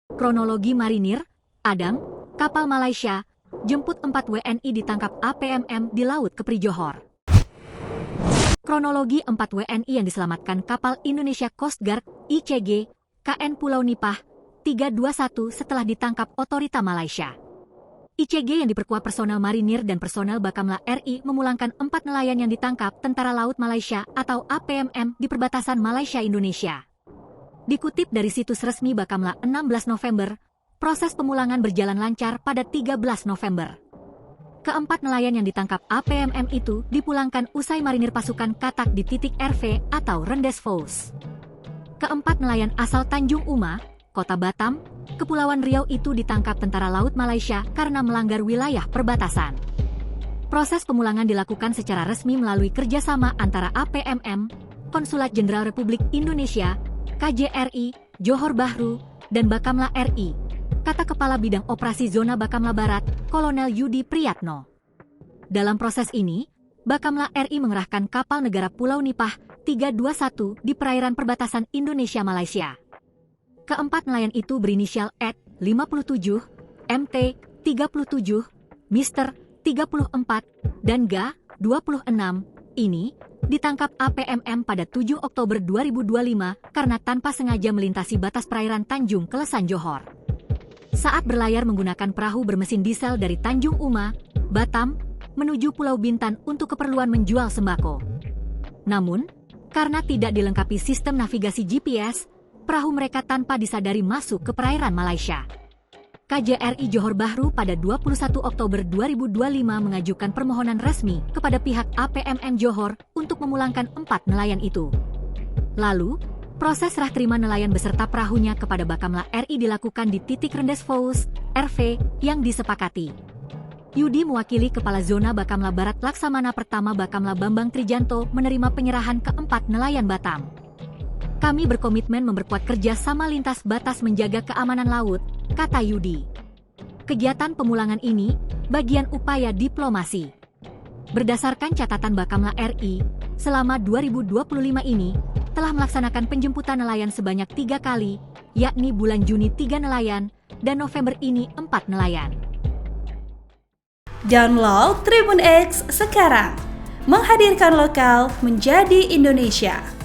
Kronologi marinir, Adam, kapal Malaysia, jemput 4 WNI ditangkap APMM di Laut Kepri Johor. Kronologi 4 WNI yang diselamatkan kapal Indonesia Coast Guard ICG KN Pulau Nipah 321 setelah ditangkap otorita Malaysia. ICG yang diperkuat personel marinir dan personel Bakamla RI memulangkan 4 nelayan yang ditangkap Tentara Laut Malaysia atau APMM di perbatasan Malaysia-Indonesia. Dikutip dari situs resmi Bakamla 16 November, proses pemulangan berjalan lancar pada 13 November. Keempat nelayan yang ditangkap APMM itu dipulangkan usai marinir pasukan katak di titik RV atau Rendes Falls. Keempat nelayan asal Tanjung Uma, Kota Batam, Kepulauan Riau itu ditangkap Tentara Laut Malaysia karena melanggar wilayah perbatasan. Proses pemulangan dilakukan secara resmi melalui kerjasama antara APMM, Konsulat Jenderal Republik Indonesia, KJRI, Johor Bahru, dan Bakamla RI, kata Kepala Bidang Operasi Zona Bakamla Barat, Kolonel Yudi Priyatno. Dalam proses ini, Bakamla RI mengerahkan kapal negara Pulau Nipah 321 di perairan perbatasan Indonesia-Malaysia. Keempat nelayan itu berinisial Ed 57, MT 37, Mr 34, dan Ga 26 ini ditangkap APMM pada 7 Oktober 2025 karena tanpa sengaja melintasi batas perairan Tanjung Kelesan Johor. Saat berlayar menggunakan perahu bermesin diesel dari Tanjung Uma, Batam, menuju Pulau Bintan untuk keperluan menjual sembako. Namun, karena tidak dilengkapi sistem navigasi GPS, perahu mereka tanpa disadari masuk ke perairan Malaysia. KJRI Johor Bahru pada 21 Oktober 2025 mengajukan permohonan resmi kepada pihak APMM Johor untuk memulangkan 4 nelayan itu. Lalu, proses serah terima nelayan beserta perahunya kepada Bakamla RI dilakukan di titik Rendes Falls, RV, yang disepakati. Yudi mewakili Kepala Zona Bakamla Barat Laksamana Pertama Bakamla Bambang Trijanto menerima penyerahan keempat nelayan Batam. Kami berkomitmen memperkuat kerja sama lintas batas menjaga keamanan laut, kata Yudi. Kegiatan pemulangan ini bagian upaya diplomasi. Berdasarkan catatan Bakamla RI, selama 2025 ini telah melaksanakan penjemputan nelayan sebanyak 3 kali, yakni bulan Juni 3 nelayan, dan November ini 4 nelayan. Download Tribun X sekarang, menghadirkan lokal menjadi Indonesia.